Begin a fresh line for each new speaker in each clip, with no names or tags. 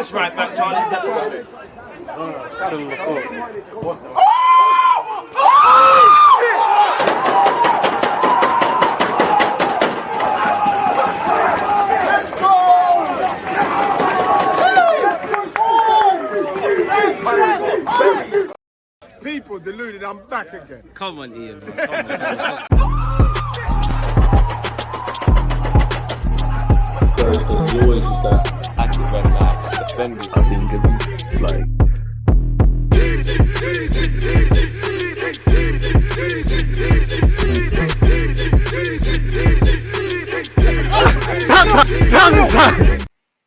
just right back, Charlie. Definitely.
People deluded, I'm back again.
Come on, Ian, man. Come on.
Because you always use that active when like defenders are being given like.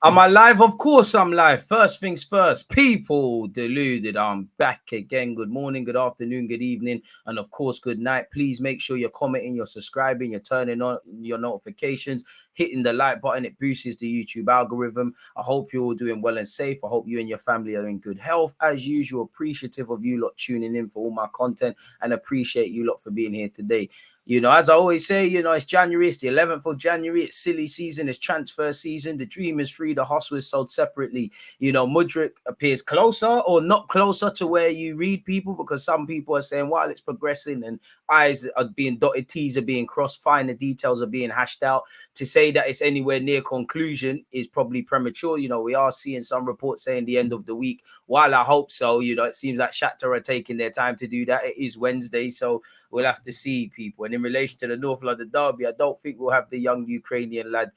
Am I live? Of course I'm live. First things first, people deluded. I'm back again. Good morning, good afternoon, good evening, and of course, good night. Please make sure you're commenting, you're subscribing, you're turning on your notifications, hitting the like button. It boosts the YouTube algorithm. I hope you're all doing well and safe. I hope you and your family are in good health. As usual, appreciative of you lot tuning in for all my content and appreciate you lot for being here today. You know, as I always say, you know, it's January, it's the 11th of January, it's silly season, it's transfer season, the dream is free, the hustle is sold separately. You know, Mudryk appears closer or not closer to where you read people, because some people are saying, while it's progressing and I's are being dotted, T's are being crossed, fine, the details are being hashed out. To say that it's anywhere near conclusion is probably premature. You know, we are seeing some reports saying the end of the week. While I hope so, you know, it seems like Shakhtar are taking their time to do that. It is Wednesday, so we'll have to see, people. And in relation to the North London derby, I don't think we'll have the young Ukrainian lad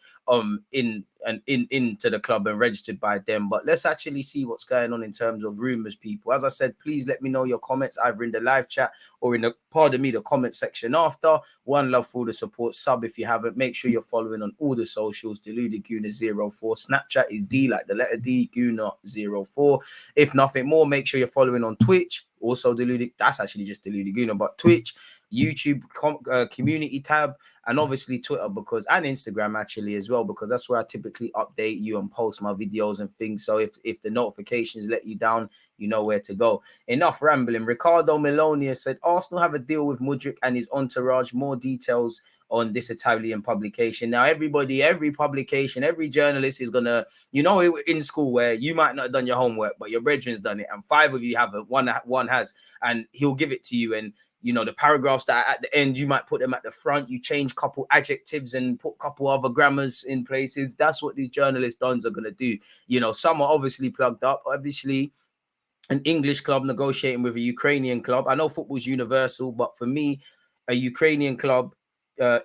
into the club and registered by them. But let's actually see what's going on in terms of rumours, people. As I said, please let me know your comments either in the live chat or in the, pardon me, the comment section after. One love for the support. Sub if you haven't. Make sure you're following on all the socials. Deluded Gooner04. Snapchat is D like the letter D, Gooner04. If nothing more, make sure you're following on Twitch. Also Deluded, that's actually just Deluded Gooner, but Twitch, YouTube community tab, and obviously Twitter, because and Instagram actually as well, because that's where I typically update you and post my videos and things. So if the notifications let you down, you know where to go. Enough rambling. Ricardo Melonia said Arsenal have a deal with Mudryk and his entourage. More details on this Italian publication. Now, everybody, every publication, every journalist is gonna, you know, in school where you might not have done your homework, but your brethren's done it, and 5 of you haven't. One has, and he'll give it to you. And you know, the paragraphs that are at the end, you might put them at the front. You change a couple adjectives and put a couple other grammars in places. That's what these journalist dons are gonna do. You know, some are obviously plugged up. Obviously, an English club negotiating with a Ukrainian club. I know football's universal, but for me, a Ukrainian club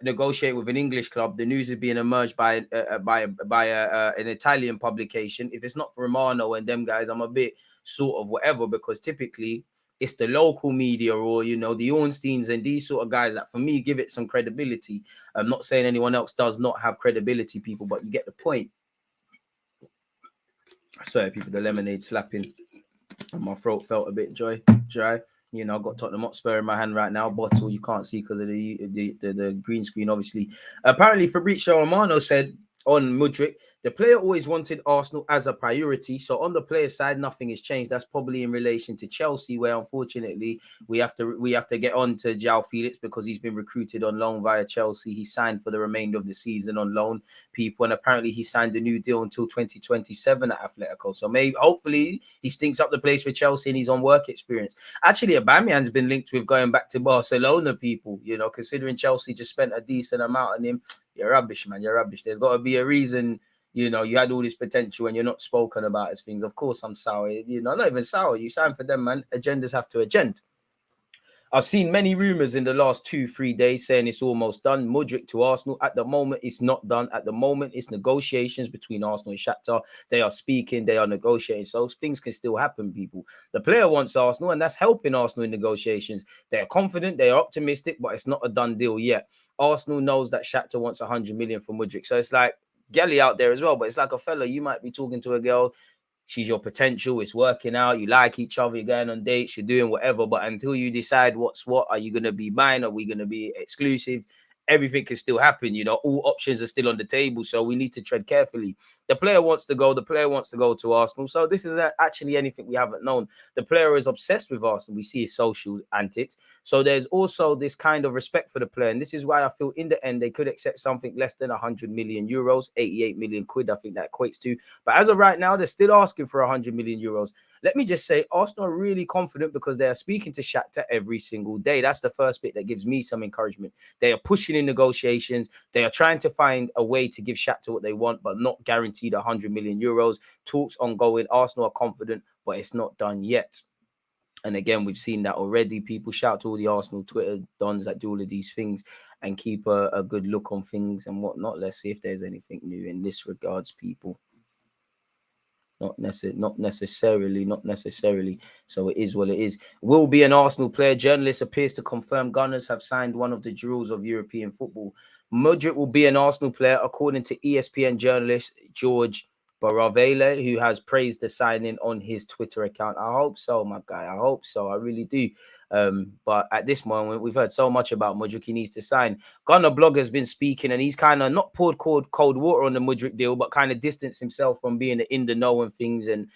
negotiate with an English club. The news is being emerged by an Italian publication. If it's not for Romano and them guys, I'm a bit sort of whatever, because typically it's the local media or, you know, the Ornsteins and these sort of guys that for me give it some credibility. I'm not saying anyone else does not have credibility, people, but you get the point. Sorry, people, the lemonade slapping and my throat felt a bit dry. You know, I've got Tottenham Hotspur in my hand right now. Bottle you can't see because of the green screen, obviously. Apparently, Fabrizio Romano said on Mudryk, the player always wanted Arsenal as a priority. So on the player side, nothing has changed. That's probably in relation to Chelsea, where unfortunately we have to get on to João Felix because he's been recruited on loan via Chelsea. He signed for the remainder of the season on loan, people, and apparently he signed a new deal until 2027 at Atletico. So maybe, hopefully, he stinks up the place for Chelsea and he's on work experience. Actually, Aubameyang's been linked with going back to Barcelona, people. You know, considering Chelsea just spent a decent amount on him. You're rubbish, man. You're rubbish. There's got to be a reason. You know, you had all this potential and you're not spoken about as things. Of course, I'm sour. You know, not even sour. You sign for them, man. Agendas have to agenda. I've seen many rumours in the last 2-3 days saying it's almost done. Mudryk to Arsenal. At the moment, it's not done. At the moment, it's negotiations between Arsenal and Shakhtar. They are speaking. They are negotiating. So things can still happen, people. The player wants Arsenal, and that's helping Arsenal in negotiations. They are confident. They are optimistic, but it's not a done deal yet. Arsenal knows that Shakhtar wants 100 million for Mudryk. So it's like, Gelly out there as well, but it's like a fella, you might be talking to a girl, she's your potential, it's working out, you like each other, you're going on dates, you're doing whatever, but until you decide what's what, are you going to be mine, are we going to be exclusive, everything can still happen. You know, all options are still on the table, so we need to tread carefully. The player wants to go. The player wants to go to Arsenal. So this is actually anything we haven't known. The player is obsessed with Arsenal. We see his social antics. So there's also this kind of respect for the player. And this is why I feel in the end, they could accept something less than 100 million euros, 88 million quid, I think that equates to. But as of right now, they're still asking for 100 million euros. Let me just say, Arsenal are really confident because they are speaking to Shakhtar every single day. That's the first bit that gives me some encouragement. They are pushing in negotiations. They are trying to find a way to give Shakhtar what they want, but not guaranteed 100 million euros. Talks ongoing. Arsenal are confident, but it's not done yet. And again, we've seen that already. People shout to all the Arsenal Twitter dons that do all of these things and keep a good look on things and whatnot. Let's see if there's anything new in this regards, people. Not necessarily. So it is what it is. Will be an Arsenal player. Journalist appears to confirm Gunners have signed one of the jewels of European football. Mudryk will be an Arsenal player, according to ESPN journalist George Baravele, who has praised the signing on his Twitter account. I hope so, my guy. I hope so. I really do. But at this moment, we've heard so much about Mudryk. He needs to sign. Gunner blog has been speaking, and he's kind of not poured cold water on the Mudryk deal, but kind of distanced himself from being in the know and things and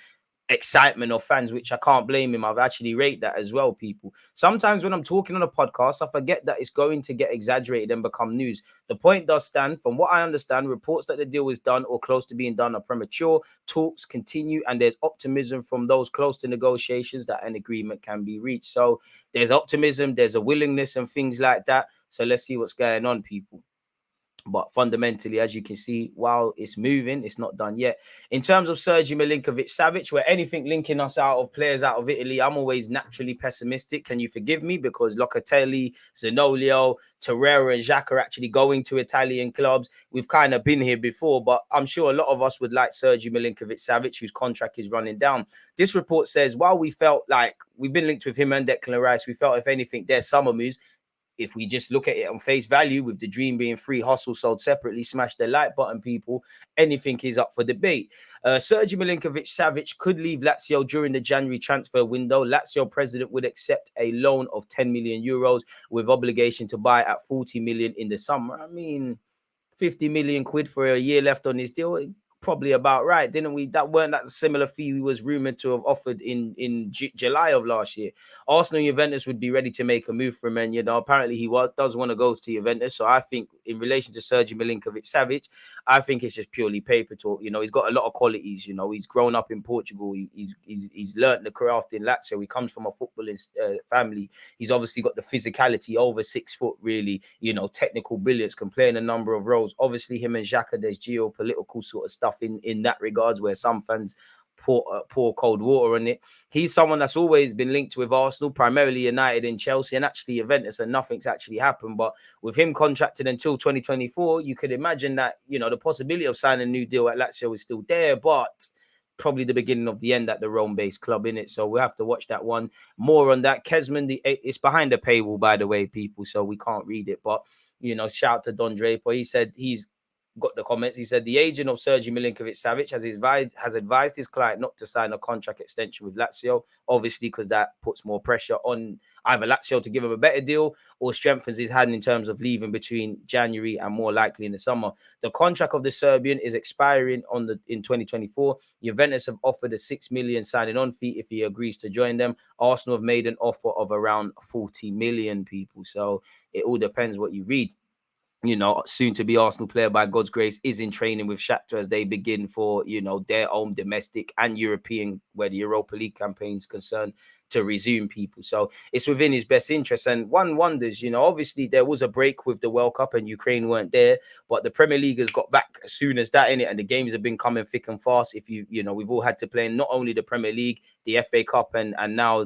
excitement of fans, which I can't blame him. I've actually rate that as well, people. Sometimes when I'm talking on a podcast, I forget that it's going to get exaggerated and become news. The point does stand. From what I understand, reports that the deal is done or close to being done are premature. Talks continue, and there's optimism from those close to negotiations that an agreement can be reached. So there's optimism, there's a willingness and things like that. So let's see what's going on, people. But fundamentally, as you can see, while it's moving, it's not done yet. In terms of Sergej Milinković-Savić, where anything linking us out of players out of Italy, I'm always naturally pessimistic. Can you forgive me? Because Locatelli, Zanolio, Torreira and Xhaka are actually going to Italian clubs. We've kind of been here before, but I'm sure a lot of us would like Sergej Milinković-Savić, whose contract is running down. This report says, while we felt like we've been linked with him and Declan Rice, we felt, if anything, there's summer moves. If we just look at it on face value, with the dream being free, hustle sold separately, smash the like button, people, anything is up for debate. Sergej Milinković-Savić could leave Lazio during the January transfer window. Lazio president would accept a loan of 10 million euros with obligation to buy at 40 million in the summer. I mean, 50 million quid for a year left on his deal. Probably about right, didn't we? Weren't that similar fee we was rumored to have offered in July of last year. Arsenal and Juventus would be ready to make a move for him, and apparently he does want to go to Juventus. So I think in relation to Sergej Milinković-Savić, I think it's just purely paper talk. He's got a lot of qualities. He's grown up in Portugal. He's learnt the craft in Lazio. He comes from a footballing family. He's obviously got the physicality, over 6 foot, really. Technical brilliance, can play in a number of roles. Obviously, him and Xhaka, there's geopolitical sort of stuff in that regards where some fans pour cold water on it. He's someone that's always been linked with Arsenal, primarily United and Chelsea, and actually Juventus, and nothing's actually happened. But with him contracted until 2024, you could imagine that the possibility of signing a new deal at Lazio is still there, but probably the beginning of the end at the Rome-based club, in it. So we'll have to watch that one. More on that. Kesman, it's behind the paywall, by the way, people, so we can't read it. But shout out to Don Draper. He said he's got the comments. He said the agent of Sergej Milinković-Savić has advised his client not to sign a contract extension with Lazio, obviously because that puts more pressure on either Lazio to give him a better deal or strengthens his hand in terms of leaving between January and more likely in the summer. The contract of the Serbian is expiring in 2024. Juventus have offered a 6 million signing on fee if he agrees to join them. Arsenal have made an offer of around 40 million, people. So it all depends what you read. Soon to be Arsenal player, by God's grace, is in training with Shakhtar as they begin for, their own domestic and European, where the Europa League campaign is concerned, to resume, people. So it's within his best interest. And one wonders, obviously there was a break with the World Cup and Ukraine weren't there, but the Premier League has got back as soon as that, in it, and the games have been coming thick and fast. If we've all had to play in not only the Premier League, the FA Cup, and now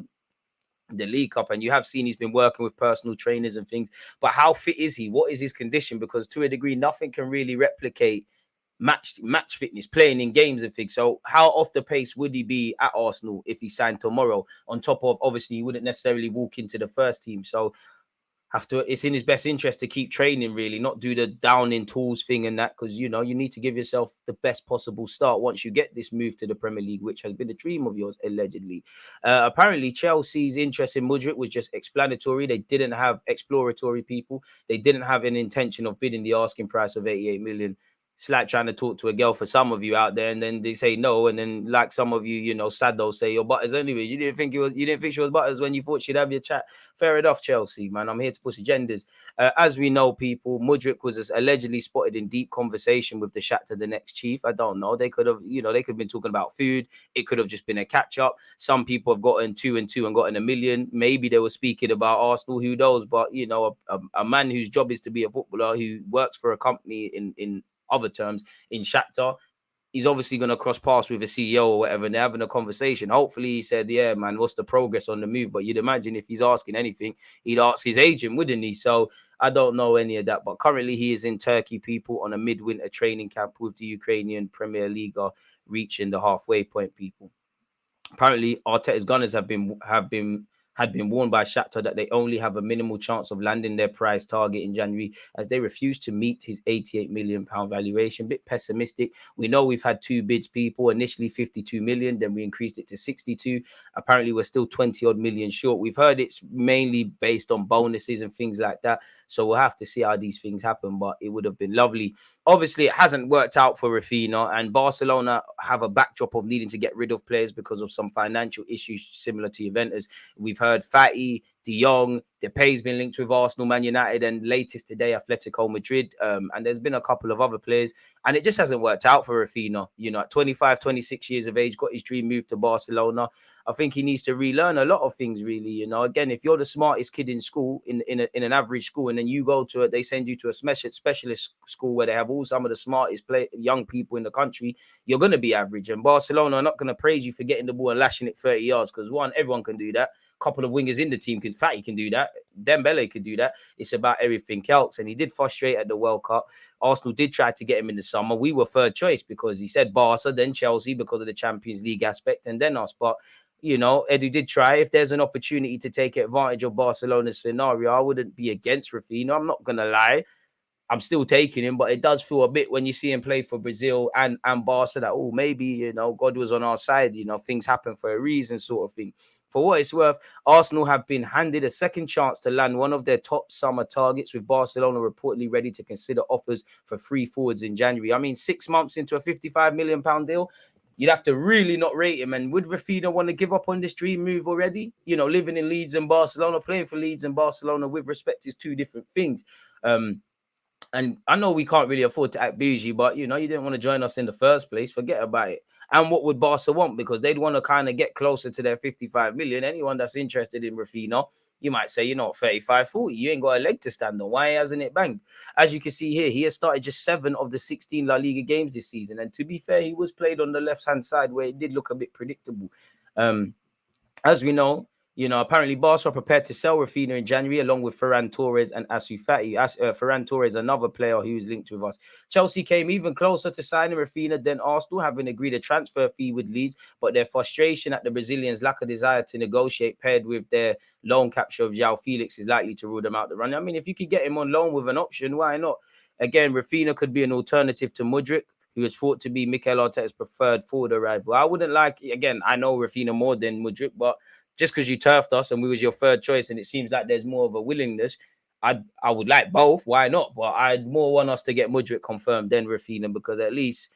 the League Cup, and you have seen he's been working with personal trainers and things. But how fit is he? What is his condition? Because to a degree, nothing can really replicate match fitness, playing in games and things. So how off the pace would he be at Arsenal if he signed tomorrow? On top of, obviously, he wouldn't necessarily walk into the first team. So it's in his best interest to keep training, really, not do the down in tools thing and that, because, you know, you need to give yourself the best possible start once you get this move to the Premier League, which has been a dream of yours, allegedly. Apparently, Chelsea's interest in Mudryk was just explanatory. They didn't have exploratory people. They didn't have an intention of bidding the asking price of 88 million. It's like trying to talk to a girl for some of you out there, and then they say no, and then like some of you, you know, sad though, say your butters anyway. You didn't think she was butters when you thought she'd have your chat. Fair enough, Chelsea, man. I'm here to push agendas. As we know, people, Mudryk was allegedly spotted in deep conversation with the Shakhtar, the next chief. I don't know. They could have, you know, they could have been talking about food. It could have just been a catch up. Some people have gotten 2 and 2 and gotten $1 million. Maybe they were speaking about Arsenal. Who knows? But you know, a man whose job is to be a footballer who works for a company in other terms in Shakhtar, he's obviously going to cross paths with a CEO or whatever, and they're having a conversation. Hopefully he said, yeah, man, what's the progress on the move? But you'd imagine if he's asking anything, he'd ask his agent, wouldn't he? So I don't know any of that. But currently he is in Turkey, people, on a midwinter training camp with the Ukrainian Premier League, reaching the halfway point, people. Apparently, Arteta's Gunners had been warned by Shakhtar that they only have a minimal chance of landing their price target in January, as they refuse to meet his £88 million valuation. Bit pessimistic. We know we've had 2 bids, people. Initially 52 million, then we increased it to 62. Apparently, we're still 20 odd million short. We've heard it's mainly based on bonuses and things like that. So we'll have to see how these things happen, but it would have been lovely. Obviously, it hasn't worked out for Raphinha, and Barcelona have a backdrop of needing to get rid of players because of some financial issues similar to Juventus. We've heard Fati, De Jong, Depay's been linked with Arsenal, Man United, and latest today, Atletico Madrid. And there's been a couple of other players, and it just hasn't worked out for Raphinha. You know, at 25, 26 years of age, got his dream move to Barcelona. I think he needs to relearn a lot of things, really. You know, again, if you're the smartest kid in school, in an average school, and then you go to it, they send you to a specialist school where they have all some of the smartest young people in the country, you're going to be average. And Barcelona are not going to praise you for getting the ball and lashing it 30 yards, because one, everyone can do that. Couple of wingers in the team Fati can do that. Dembele could do that. It's about everything else. And he did frustrate at the World Cup. Arsenal did try to get him in the summer. We were third choice because he said Barca, then Chelsea because of the Champions League aspect, and then us. But you know, Edu did try. If there's an opportunity to take advantage of Barcelona's scenario, I wouldn't be against Raphinha. I'm not gonna lie. I'm still taking him, but it does feel a bit when you see him play for Brazil and Barca that, oh, maybe, you know, God was on our side. You know, things happen for a reason, sort of thing. For what it's worth, Arsenal have been handed a second chance to land one of their top summer targets, with Barcelona reportedly ready to consider offers for 3 forwards in January. I mean, 6 months into a £55 million deal, you'd have to really not rate him. And would Raphinha want to give up on this dream move already? You know, living in Leeds and Barcelona, playing for Leeds and Barcelona with respect is 2 different things. And I know we can't really afford to act bougie, but, you know, you didn't want to join us in the first place. Forget about it. And what would Barca want? Because they'd want to kind of get closer to their 55 million. Anyone that's interested in Raphinha, you might say, you know, 35, 40. You ain't got a leg to stand on. Why hasn't it banged? As you can see here, he has started just 7 of the 16 La Liga games this season. And to be fair, he was played on the left-hand side where it did look a bit predictable. As we know, you know, apparently Barca are prepared to sell Raphinha in January, along with Ferran Torres and Ansu Fati. Ferran Torres, another player who is linked with us. Chelsea came even closer to signing Raphinha than Arsenal, having agreed a transfer fee with Leeds, but their frustration at the Brazilians' lack of desire to negotiate, paired with their loan capture of João Felix, is likely to rule them out the run. I mean, if you could get him on loan with an option, why not? Again, Raphinha could be an alternative to Mudryk, who is thought to be Mikel Arteta's preferred forward arrival. I wouldn't like, again, I know Raphinha more than Mudryk, but just because you turfed us and we was your third choice and it seems like there's more of a willingness, I would like both. Why not? But I'd more want us to get Mudryk confirmed than Raphinha, because at least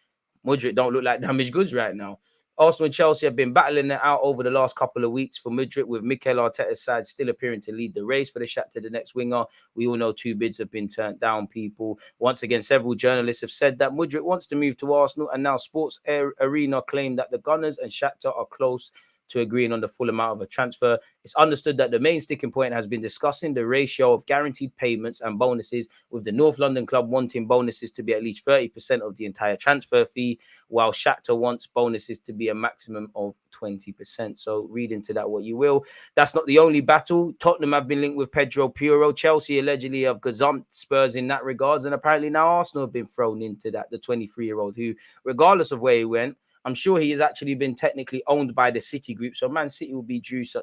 Mudryk don't look like damaged goods right now. Arsenal and Chelsea have been battling it out over the last couple of weeks for Mudryk, with Mikel Arteta's side still appearing to lead the race for the Shakhtar, the next winger. We all know 2 bids have been turned down, people. Once again, several journalists have said that Mudryk wants to move to Arsenal, and now Sports Arena claim that the Gunners and Shakhtar are close to agreeing on the full amount of a transfer. It's understood that the main sticking point has been discussing the ratio of guaranteed payments and bonuses, with the North London club wanting bonuses to be at least 30% of the entire transfer fee, while Shakhtar wants bonuses to be a maximum of 20%. So read into that what you will. That's not the only battle. Tottenham have been linked with Pedro Puro. Chelsea allegedly have gazumped Spurs in that regards, and apparently now Arsenal have been thrown into that. The 23-year-old who, regardless of where he went, I'm sure he has actually been technically owned by the City group. So Man City will be juice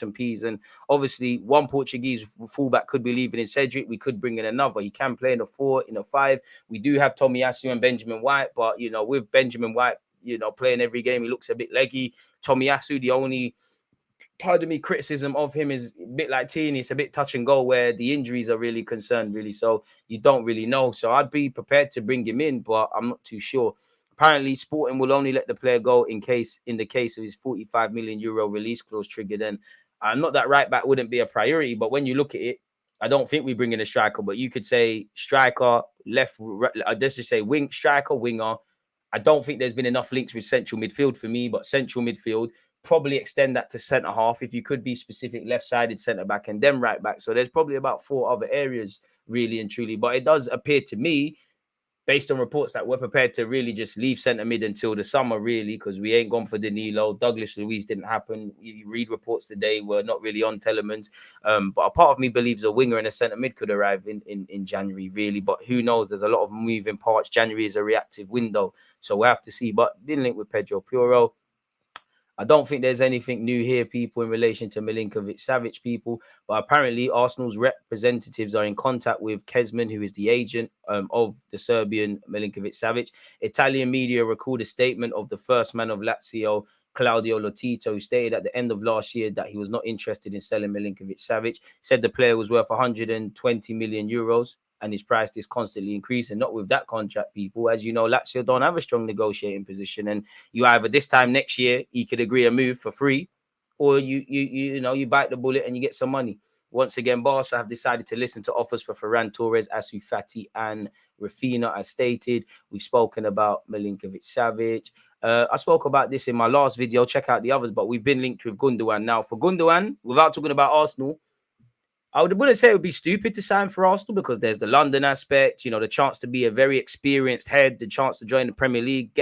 and peas. And obviously, one Portuguese fullback could be leaving in Cedric. We could bring in another. He can play in a 4, in a 5. We do have Tomiyasu and Benjamin White, but with Benjamin White, playing every game, he looks a bit leggy. Tomiyasu, the only pardon me, criticism of him is a bit like Tierney. It's a bit touch and go where the injuries are really concerned, really. So you don't really know. So I'd be prepared to bring him in, but I'm not too sure. Apparently, Sporting will only let the player go in the case of his 45 million euro release clause triggered. And not that right back wouldn't be a priority, but when you look at it, I don't think we bring in a striker, but you could say striker, left, let's just say wing, striker, winger. I don't think there's been enough links with central midfield for me, but central midfield, probably extend that to centre half if you could be specific, left-sided centre back and then right back. So there's probably about 4 other areas really and truly. But it does appear to me, based on reports, that we're prepared to really just leave centre mid until the summer, really, because we ain't gone for Danilo. Douglas Luiz didn't happen. You read reports today, we're not really on Telemans. But a part of me believes a winger and a centre mid could arrive in January, really. But who knows? There's a lot of moving parts. January is a reactive window, so we'll have to see. But didn't link with Pedro Puro. I don't think there's anything new here, people, in relation to Milinković-Savić, people. But apparently, Arsenal's representatives are in contact with Kezman, who is the agent of the Serbian Milinković-Savić. Italian media recalled a statement of the first man of Lazio, Claudio Lotito, who stated at the end of last year that he was not interested in selling Milinković-Savić. Said the player was worth 120 million euros. And his price is constantly increasing. Not with that contract, people. As you know, Lazio don't have a strong negotiating position, and you either this time next year he could agree a move for free, or you bite the bullet and you get some money. Once again, Barca have decided to listen to offers for Ferran Torres, Ansu Fati, and Raphinha, as stated. We've spoken about Milinković-Savić. I spoke about this in my last video. Check out the others, but we've been linked with Gundogan. Now, for Gundogan, without talking about Arsenal, I wouldn't say it would be stupid to sign for Arsenal because there's the London aspect, the chance to be a very experienced head, the chance to join the Premier League.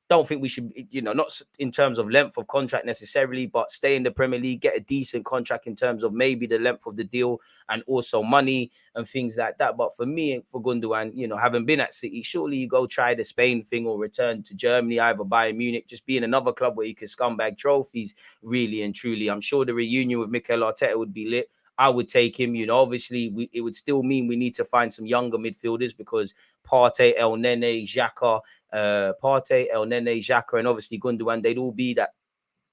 Don't think we should, not in terms of length of contract necessarily, but stay in the Premier League, get a decent contract in terms of maybe the length of the deal and also money and things like that. But for me, for Gundogan, having been at City, surely you go try the Spain thing or return to Germany, either Bayern Munich, just be in another club where you can scumbag trophies, really and truly. I'm sure the reunion with Mikel Arteta would be lit. I would take him. Obviously, it would still mean we need to find some younger midfielders because Partey, El Nene, Xhaka, and obviously Gundogan, they'd all be that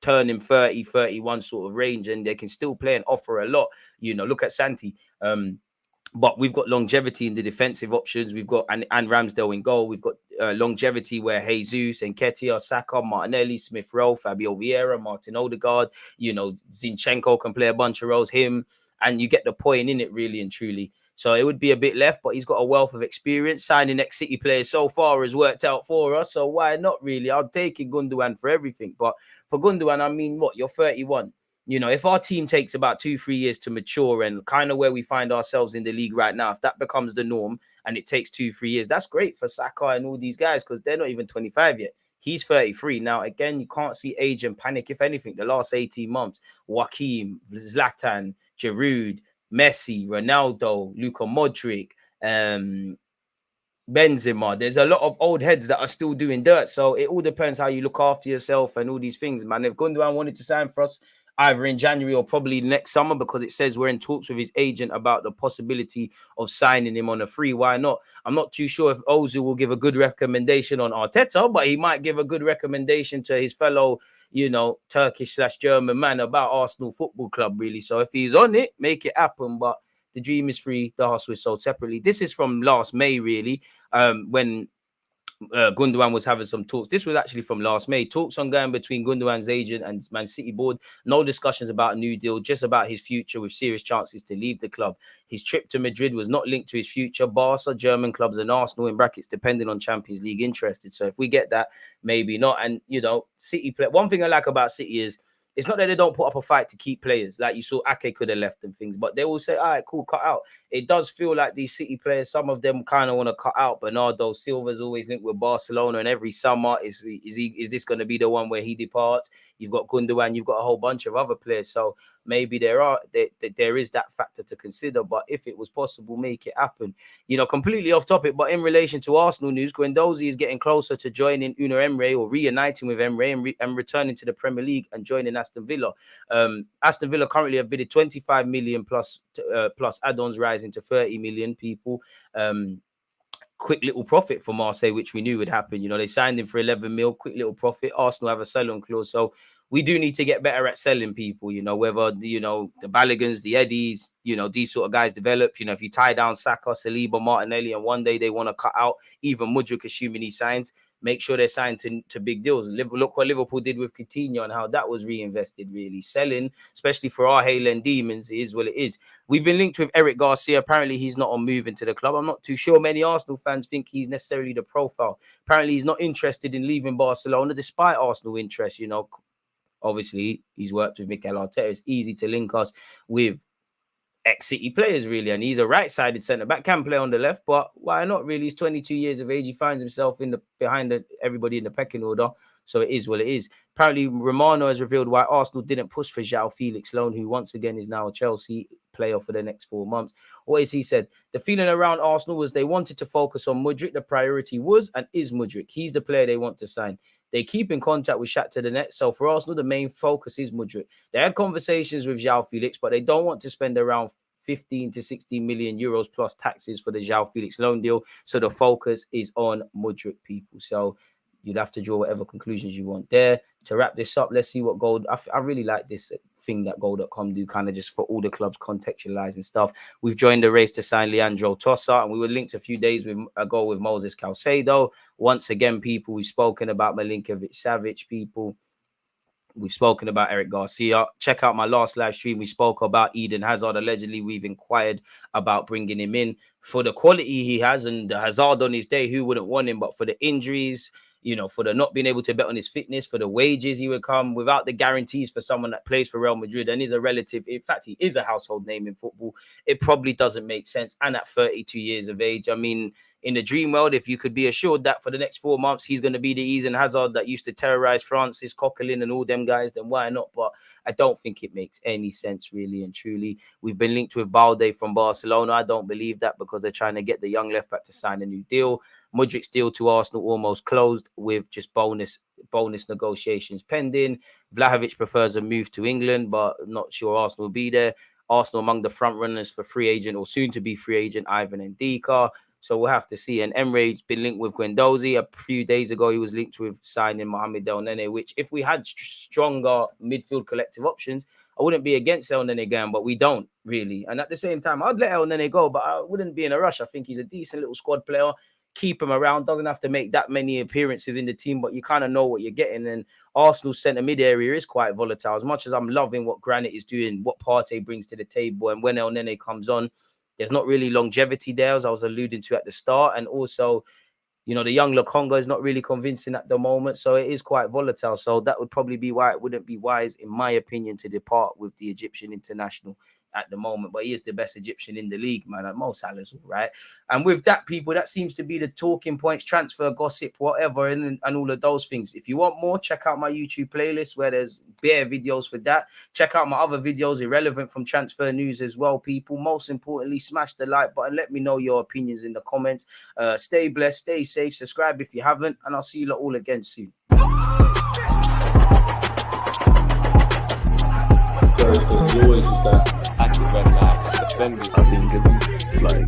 turning 30, 31 sort of range, and they can still play and offer a lot. Look at Santi. But we've got longevity in the defensive options. We've got and Ramsdale in goal. We've got longevity where Jesus, Nketiah, Saka, Martinelli, Smith Rowe, Fabio Vieira, Martin Odegaard, Zinchenko can play a bunch of roles, him, and you get the point in it, really and truly. So it would be a bit left, but he's got a wealth of experience. Signing ex-City players so far has worked out for us. So why not, really? I'll take Gundogan for everything. But for Gundogan, I mean, what? You're 31. If our team takes about 2-3 years to mature and kind of where we find ourselves in the league right now, if that becomes the norm and it takes 2-3 years, that's great for Saka and all these guys because they're not even 25 yet. He's 33. Now, again, you can't see age and panic. If anything, the last 18 months, Joaquin, Zlatan, Giroud, Messi, Ronaldo, Luka Mudryk, Benzema. There's a lot of old heads that are still doing dirt. So it all depends how you look after yourself and all these things, man. If Gundogan wanted to sign for us, either in January or probably next summer, because it says we're in talks with his agent about the possibility of signing him on a free. Why not? I'm not too sure if Ozil will give a good recommendation on Arteta, but he might give a good recommendation to his fellow, Turkish/German man about Arsenal Football Club, really. So if he's on it, make it happen. But the dream is free. The hustle is sold separately. This is from last May, really, when Gundogan was having some talks. This was actually from last May. Talks ongoing between Gundogan's agent and Man City board. No discussions about a new deal, just about his future with serious chances to leave the club. His trip to Madrid was not linked to his future. Barca, German clubs and Arsenal in brackets depending on Champions League interested. So if we get that, maybe not. And, City play. One thing I like about City is it's not that they don't put up a fight to keep players. Like you saw, Ake could have left and things, but they will say, all right, cool, cut out. It does feel like these City players, some of them kind of want to cut out. Bernardo Silva's always linked with Barcelona, and every summer, is this going to be the one where he departs? you've got Gundogan, you've got a whole bunch of other players. So maybe there is that factor to consider. But if it was possible, make it happen. Completely off topic, but in relation to Arsenal news, Guendouzi is getting closer to joining Unai Emery or reuniting with Emery and returning to the Premier League and joining Aston Villa. Aston Villa currently have bidded 25 million plus add-ons, rising to 30 million people. Quick little profit for Marseille, which we knew would happen. They signed him for 11 mil, quick little profit. Arsenal have a sell-on clause. So we do need to get better at selling people, whether, the Ballagans, the Eddies, these sort of guys develop. If you tie down Saka, Saliba, Martinelli, and one day they want to cut out even Mudryk, assuming he signs, make sure they're signed to big deals. Look what Liverpool did with Coutinho and how that was reinvested, really. Selling, especially for our Highland Demons, is what it is. We've been linked with Eric Garcia. Apparently, he's not on moving to the club. I'm not too sure. Many Arsenal fans think he's necessarily the profile. Apparently, he's not interested in leaving Barcelona, despite Arsenal interest, Obviously, he's worked with Mikel Arteta. It's easy to link us with ex-City players, really. And he's a right-sided centre-back, can play on the left, but why not, really? He's 22 years of age. He finds himself behind everybody in the pecking order. So it is what it is. Apparently, Romano has revealed why Arsenal didn't push for João Felix loan, who once again is now a Chelsea player for the next 4 months. What has he said? The feeling around Arsenal was they wanted to focus on Mudryk. The priority was and is Mudryk. He's the player they want to sign. They keep in contact with Shakhtar Donetsk. So for Arsenal, the main focus is Mudryk. They had conversations with João Felix, but they don't want to spend around 15 to 16 million euros plus taxes for the João Felix loan deal. So the focus is on Mudryk, people. So you'd have to draw whatever conclusions you want there. To wrap this up, let's see what Gold... I really like this thing that Goal.com do, kind of just for all the clubs contextualizing stuff. We've joined the race to sign Leandro Trossard, and we were linked a few days ago with Moses Caicedo. Once again, people, we've spoken about Milinković-Savić, people. We've spoken about Eric Garcia. Check out my last live stream. We spoke about Eden Hazard. Allegedly, we've inquired about bringing him in for the quality he has, and the Hazard on his day, who wouldn't want him? But for the injuries, for the not being able to bet on his fitness, for the wages he would come, without the guarantees for someone that plays for Real Madrid and is a relative, in fact, he is a household name in football, it probably doesn't make sense. And at 32 years of age, I mean, in the dream world, if you could be assured that for the next 4 months, he's going to be the Eden Hazard that used to terrorize Francis, Coquelin and all them guys, then why not? But I don't think it makes any sense, really and truly. We've been linked with Balde from Barcelona. I don't believe that, because they're trying to get the young left back to sign a new deal. Mudryk's deal to Arsenal almost closed, with just bonus negotiations pending. Vlahovic prefers a move to England, but not sure Arsenal will be there. Arsenal among the front runners for free agent or soon to be free agent Ivan Ndika. So we'll have to see. And Emre's been linked with Guendouzi. A few days ago, he was linked with signing Mohamed El Nene, which if we had stronger midfield collective options, I wouldn't be against El Nene again, but we don't really. And at the same time, I'd let El Nene go, but I wouldn't be in a rush. I think he's a decent little squad player. Keep him around. Doesn't have to make that many appearances in the team, but you kind of know what you're getting. And Arsenal's centre mid area is quite volatile. As much as I'm loving what Granit is doing, what Partey brings to the table, and when El Nene comes on, there's not really longevity there, as I was alluding to at the start. And also, the young Lokonga is not really convincing at the moment. So it is quite volatile. So that would probably be why it wouldn't be wise, in my opinion, to depart with the Egyptian international at the moment. But he is the best Egyptian in the league, man. And Mo Salah's all right. And with that, people, that seems to be the talking points, transfer, gossip, whatever, and all of those things. If you want more, check out my YouTube playlist where there's bare videos for that. Check out my other videos, irrelevant from transfer news as well, people. Most importantly, smash the like button. Let me know your opinions in the comments. Stay blessed, stay safe, subscribe if you haven't, and I'll see you all again soon.
There's always just that active and defending. I think it's like